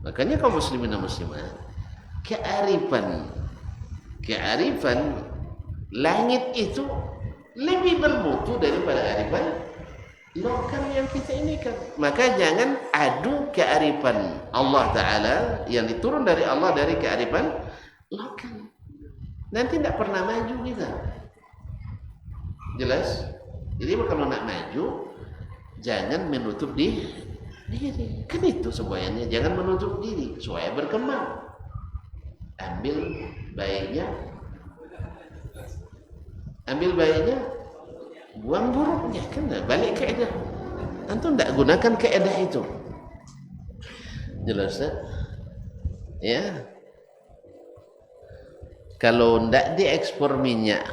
Makanya kaum muslimin dan muslimat, kearifan langit itu lebih bermutu daripada kearifan lokal yang kita ini kan. Maka jangan adu kearifan Allah Ta'ala yang diturun dari Allah dari kearifan lokal. Nanti tidak pernah maju kita. Jelas? Jadi kalau nak maju, jangan menutup diri. Kan itu semuanya. Jangan menutup diri supaya berkembang. Ambil baiknya, buang buruknya. Kan balik keedah. Antum tidak gunakan keedah itu. Jelas tak? Ya. Kalau tidak diekspor minyak,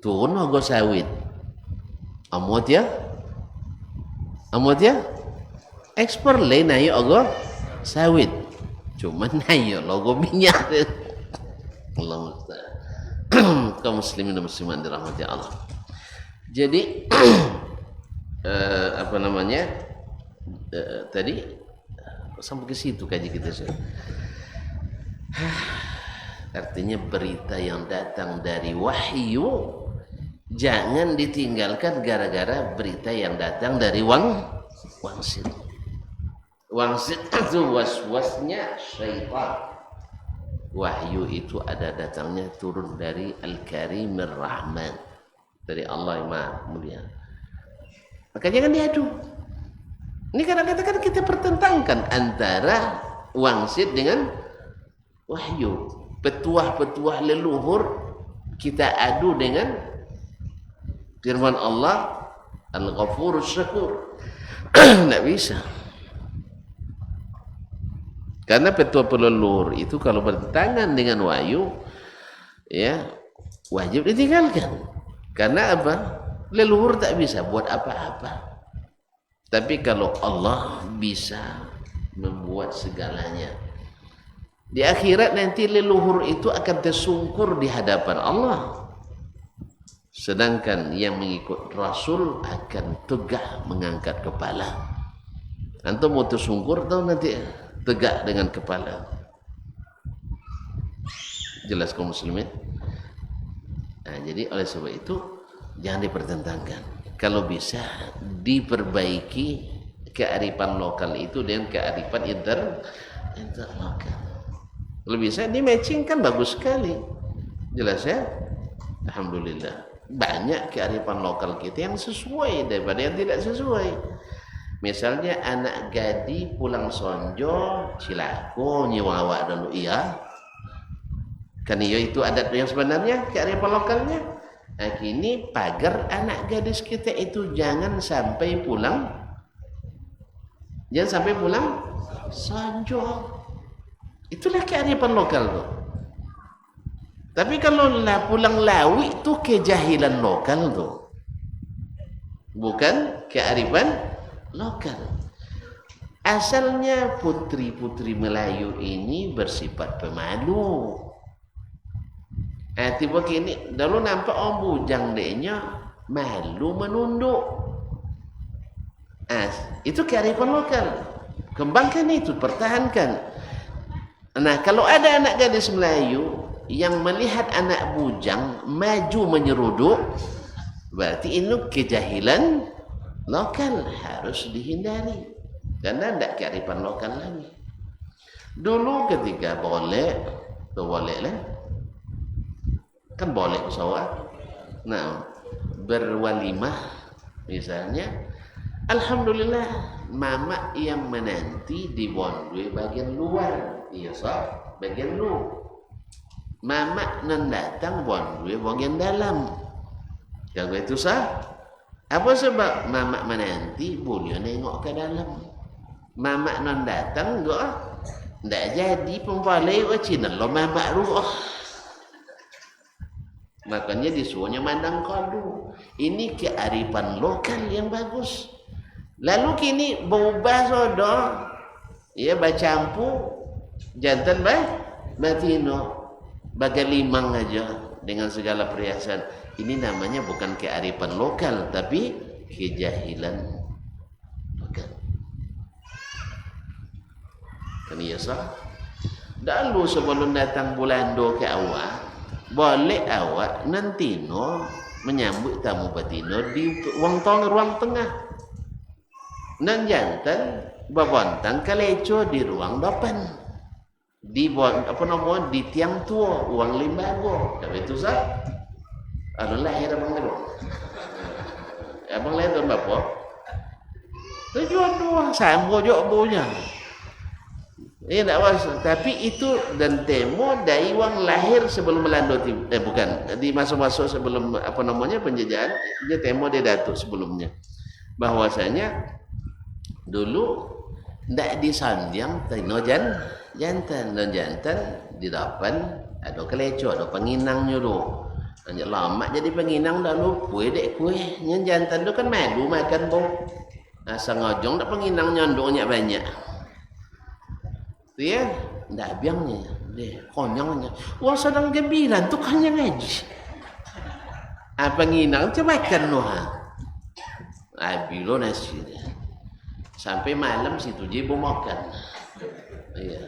turun harga sawit. Amot ya? Ekspor lain naik harga sawit. Cuma naik logo minyak. Allah musta'an. Kaum muslimin dan muslimat dirahmati Allah. Jadi apa namanya? Tadi sampai ke situ kaji kita sih. Artinya berita yang datang dari wahyu jangan ditinggalkan gara-gara berita yang datang dari wangsit. Wangsit itu was-wasnya syaitan. Wahyu itu ada datangnya turun dari Al-Karimir Rahman, dari Allah yang Maha Mulia. Maka jangan diadu. Ini kadang-kadang kita pertentangkan antara wangsit dengan wahyu. Petuah-petuah leluhur kita adu dengan firman Allah Al-Ghafurus Syakur. Tidak bisa. Karena petua leluhur itu kalau bertentangan dengan wahyu, ya wajib ditinggalkan. Karena apa? Leluhur tak bisa buat apa-apa. Tapi kalau Allah bisa membuat segalanya. Di akhirat nanti leluhur itu akan tersungkur di hadapan Allah. Sedangkan yang mengikut Rasul akan tegak mengangkat kepala. Antum mau tersungkur atau nanti tegak dengan kepala? Jelas kaum muslimin? Nah, jadi oleh sebab itu jangan dipertentangkan. Kalau bisa diperbaiki kearifan lokal itu dengan kearifan interlokal. Kalau bisa di-matchingkan bagus sekali. Jelas ya? Alhamdulillah. Banyak kearifan lokal kita yang sesuai daripada yang tidak sesuai. Misalnya anak gadi pulang sonjo, cilako, nyiwawak dan iya. Kan iya itu adat yang sebenarnya kearifan lokalnya. Nah, kini pagar anak gadis kita itu jangan sampai pulang sonjo. Itulah kearifan lokal tuh. Tapi kalau pulang lawi itu kejahilan lokal tuh. Bukan kearifan lokal. Asalnya putri-putri Melayu ini bersifat pemalu. Tiba kini dulu nampak orang bujang deknya malu menunduk. Itu kearifan lokal. Kembangkan itu, pertahankan. Nah, kalau ada anak gadis Melayu yang melihat anak bujang maju menyeruduk, berarti ini kejahilan lokal, harus dihindari karena tidak kearifan lokal lagi. Dulu ketika boleh lah, kan boleh pesawat, nah berwalimah Misalnya, alhamdulillah mama yang menanti di bondue bagian luar, iya sah, bagian lu. Mama nan datang bondue bagian dalam. Kalau itu sah. Apa sebab mama menanti boleh nengok ke dalam. Mama nan datang enggak jadi pempalai Cina lo mama ruh. Makanya disuruhnya mandang kaldu. Ini kearifan lokal yang bagus. Lalu kini berubah sodo. Ya bercampur jantan batino. Bagai limang aja dengan segala perhiasan. Ini namanya bukan kearifan lokal tapi kejahilan lokal. Kan iya sah? Dahulu sebelum datang bulan do ke awak, boleh awak nantino menyambut tamu batino di ruang tengah. Nan jantan babontang kaleco di ruang depan. Di di tiang tua uang limbago. Tapi itu sah? Anu lahir abang lewat. Abang lahir tahun berapa? Tujuan dua, sambo jokbonya. Tak was. Tapi itu dan temo dari uang lahir sebelum Melanda bukan di masuk-masuk sebelum penjajahan. Dia temo dia datuk sebelumnya. Bahwasanya dulu ndak disandang tino jantan di depan ada keleco, ada penginangnya tu. Anjak lama jadi penginang dah lu kue nyen jantan tu kan malu makan bo. Asa ngojong dak penginang nyondongnya banyak. Tu ya, ndak biangnya deh konyongnya. Wah sedang gembira tu kan yang ngaji. Penginang tu makan lu ha. Bilo nasi dia. Sampai malam situ je ibu makan. Iya.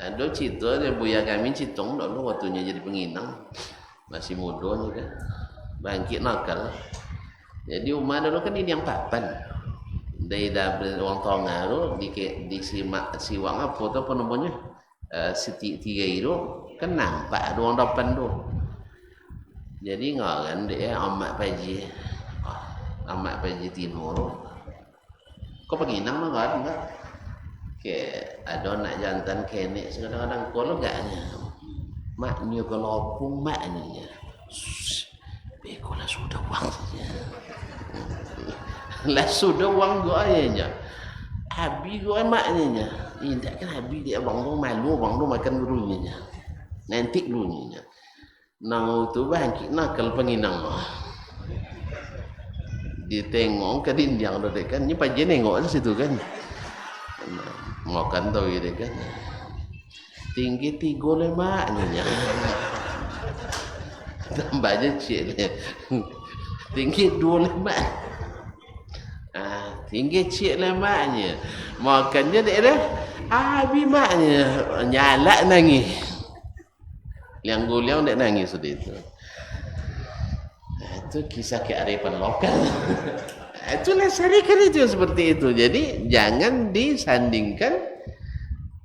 Ada cerita dia buaya kami citong dulu waktunya jadi penginang. Masih muda ni kan. Bangkit nakal. Jadi rumah dulu kan ini yang papan. Dari orang tengah tu di siwang apa tu apa namanya? Tiga itu kan nampak ada orang depan tu. Jadi ngaran dia amat paji. Amat paji Tino tu. Kau penginang mah enggak? Kayak ada nak jantan kenek kadang-kadang kalau enggaknya. Maknya kalau pun maknya. Beko lah sudah uang saja. Lah sudah uang gua ayahnya. Habis gua maknya. Ini tak kan habis dia abang tu malu abang tu makan gurunya. Nanti gurunya. Nang tu bangkit nakal penginang. Ditengok ke dinding tu kan. Ni paje nengok situ kan. Makan tau gitu kan. Tinggi 3 lemaknya. Tambah je cik dia. Tinggi 2 lemak. Tinggi cik lemaknya. Makannya dia dah. Habis maknya. Nyalak nangis. Liang-guliang dia nangis sudah itu. Itu kisah kearifan lokal. Itulah syarikat itu seperti itu. Jadi jangan disandingkan.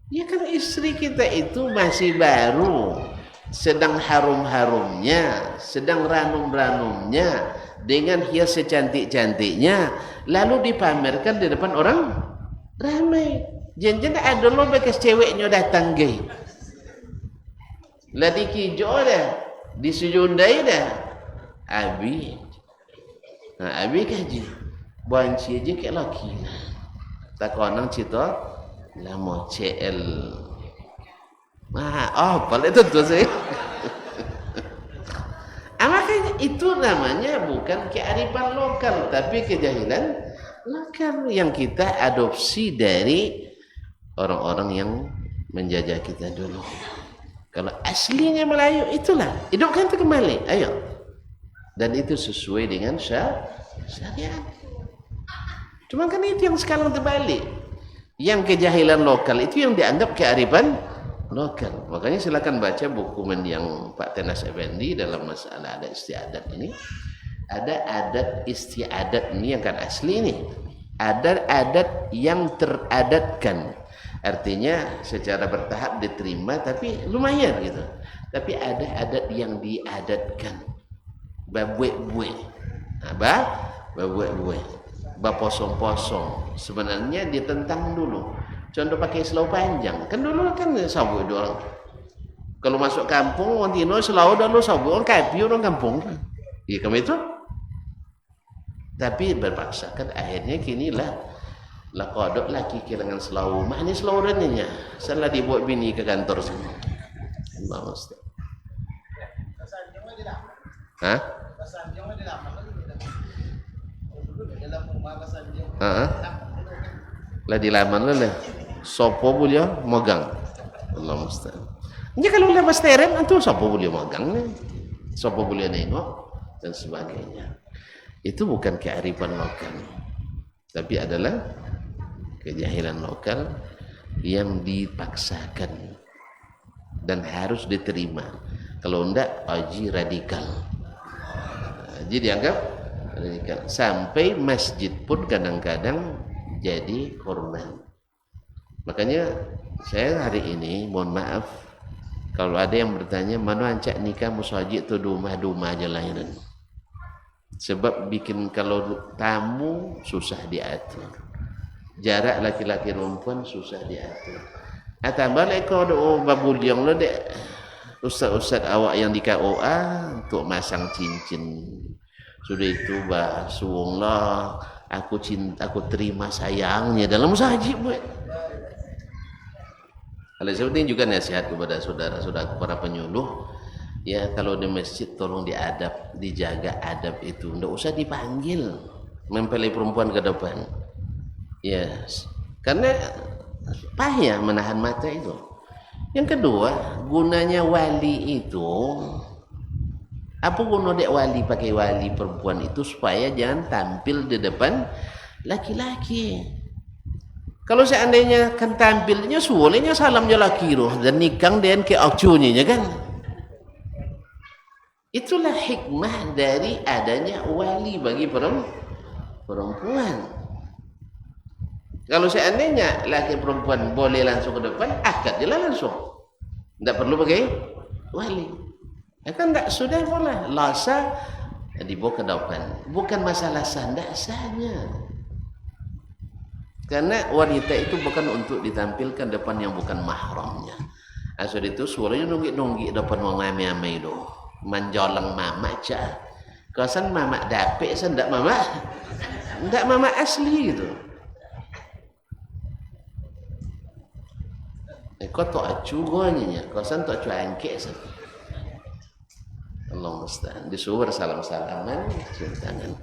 Ya kan istri kita itu masih baru, sedang harum-harumnya, sedang ranum-ranumnya, dengan hias secantik-cantiknya, lalu dipamerkan di depan orang ramai. Jangan ada lo bekas ceweknya datang gay. Lah dikijo dah, disujundai dah. Abi kaji. Banci aja kayak laki. Tak konang cerita lama CL. Paling tentu saya. Makanya itu namanya bukan kearifan lokal, tapi kejahilan lokal yang kita adopsi dari orang-orang yang menjajah kita dulu. Kalau aslinya Melayu itulah, hidupkan itu kembali. Ayo. Dan itu sesuai dengan syariat. Cuma kan itu yang sekarang terbalik. Yang kejahilan lokal itu yang dianggap kearifan lokal. Makanya silakan baca buku yang Pak Tenas Effendi dalam masalah adat istiadat ini. Ada adat istiadat ini yang kan asli ini. Ada adat yang teradatkan. Artinya secara bertahap diterima tapi lumayan gitu. Tapi ada adat yang diadatkan. Babuek-buek. Babuai-buai, baposong-posong. Sebenarnya ditentang dulu. Contoh pakai selau panjang. Kan dulu kan sabuk doang. Kalau masuk kampung, orang Tino selau dulu sabuk, orang kapi orang kampung. Iya kamu itu. Tapi berpaksakan akhirnya kinilah lah kodok laki kehilangan selau. Mana selau reninya? Salah dibuat bini ke kantor sini. Allah Ustaz. Hah? Lah dilaman lah. Sopo boleh megang. Allah musta'an. Ini kalau udah pasteren itu sopo boleh megang nih. Sopo boleh nengok dan sebagainya. Itu bukan kearifan lokal. Tapi adalah kejahilan lokal yang dipaksakan dan harus diterima. Kalau enggak haji radikal. Haji dianggap radikal. Sampai masjid pun kadang-kadang jadi korban. Makanya saya hari ini mohon maaf kalau ada yang bertanya mana ancak nikah musajid tu dumah-dumah aja lahiran. Sebab bikin kalau tamu susah diatur. Jarak laki-laki perempuan susah diatur. Tambah lagi kalau babuliang lo dek ustaz-ustaz awak yang di KOA untuk masang cincin. Sudah itu bah suunglah aku cinta, aku terima sayangnya dalam musajid buat. Oleh sebab ini juga nasihat kepada saudara-saudara para penyuluh, ya kalau di masjid tolong diadab, dijaga adab itu, tidak usah dipanggil mempelai perempuan ke depan, yes, karena payah menahan mata itu. Yang kedua, gunanya wali itu, apa guna dek wali pakai wali perempuan itu supaya jangan tampil di depan laki-laki. Kalau seandainya kan tampilnya suolenya salam laki roh dan nikang dan ke akcunya kan. Itulah hikmah dari adanya wali bagi perempuan. Kalau seandainya laki perempuan boleh langsung ke depan, akad dia langsung. Tidak perlu pakai wali. Ya kan tidak sudah boleh. Lasa dibawa ke depan. Bukan masalah sah, sahnya. Karena wanita itu bukan untuk ditampilkan depan yang bukan mahramnya. Asal itu suaranya nunggik-nunggik depan orang ramai-ramai itu. Menjolang mama aja. Kasan mama dapik, san ndak mama. Ndak mama asli gitu. Kau tak acu gonya, kasan tak acu angkek san. Allah musta'an. Disuruh salam-salaman, cium tangan.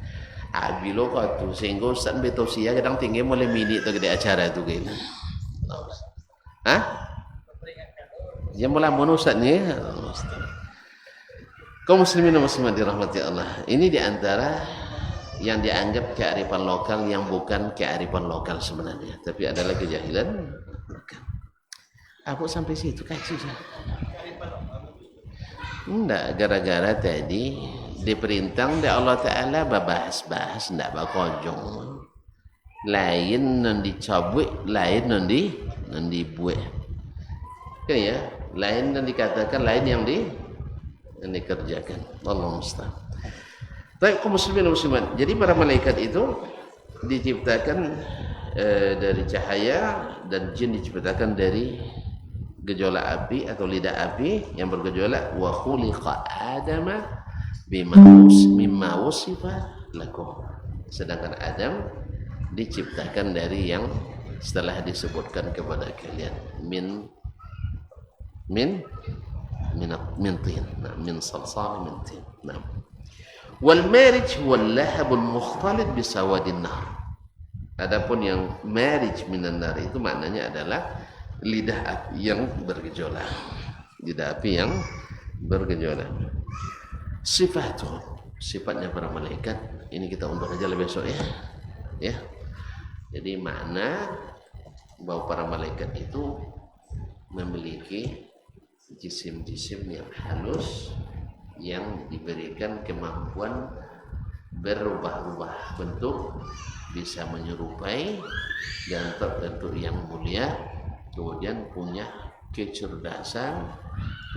Bilo kau tu sehingga ustaz betosia kadang tinggi mulai minit tu gede acara tu kan. Hah? Dia mulai mun ustaz ni. Kaum muslimin dan muslimat dirahmati Allah. Ini di antara yang dianggap kearifan lokal yang bukan kearifan lokal sebenarnya, tapi adalah kejahilan lokal. Aku sampai situ kaji sah. Enggak, gara-gara tadi diperintah oleh Allah Ta'ala bahas-bahas tidak bakojong lain yang dicabut lain yang dibuat kan ya, lain yang dikatakan lain yang dikerjakan. Allah musta'an. Baik kaum muslimin dan muslimat, jadi para malaikat itu diciptakan dari cahaya dan jin diciptakan dari gejolak api atau lidah api yang bergejolak. Wa khuliqa adama mimma wasifa lakum. Sedangkan Adam diciptakan dari yang setelah disebutkan kepada kalian min tin, min salsal min tin. Nah, wal marij wal lahabul mukhtalit bisawadin nar. Adapun yang marij minan nar itu maknanya adalah lidah api yang bergejolak. Lidah api yang bergejolak. Sifatnya para malaikat ini kita undur aja lebih besok ya. Jadi makna bahwa para malaikat itu memiliki jisim-jisim yang halus yang diberikan kemampuan berubah-ubah bentuk, bisa menyerupai dan terbentuk yang mulia, kemudian punya kecerdasan,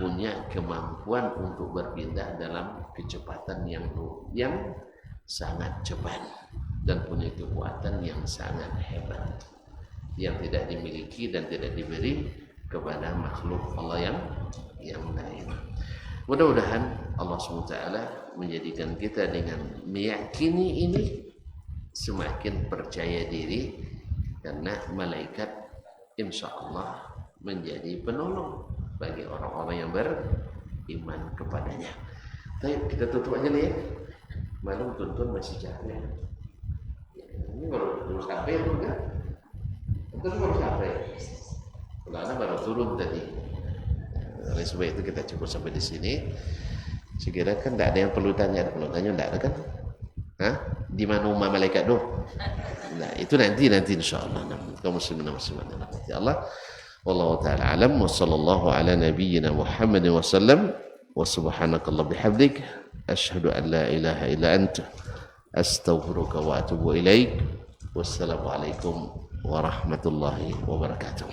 punya kemampuan untuk berpindah dalam kecepatan yang sangat cepat dan punya kekuatan yang sangat hebat yang tidak dimiliki dan tidak diberi kepada makhluk Allah yang lain. Mudah-mudahan Allah SWT menjadikan kita dengan meyakini ini semakin percaya diri, karena malaikat insya Allah menjadi penolong bagi orang-orang yang beriman kepadanya. Baik, kita tutup aja nih ya. Malam tuntun masih capek. Ini baru sampai kan? Itu baru sampai. Karena baru turun tadi. Oleh sebab itu kita cukup sampai di sini. Sekira kan tidak ada yang perlu tanya, tidak ada kan? Hah? Di mana rumah malaikat doh? Nah, itu nanti insyaallah. Kaum muslimin muslimat nanti Allah. Wallahu taala alam wa sallallahu ala nabiyyina Muhammad wa sallam wa subhanakallah bihamdik asyhadu an la ilaha illa anta astaghfiruka wa atubu ilaik. Wassalamu alaikum warahmatullahi wabarakatuh.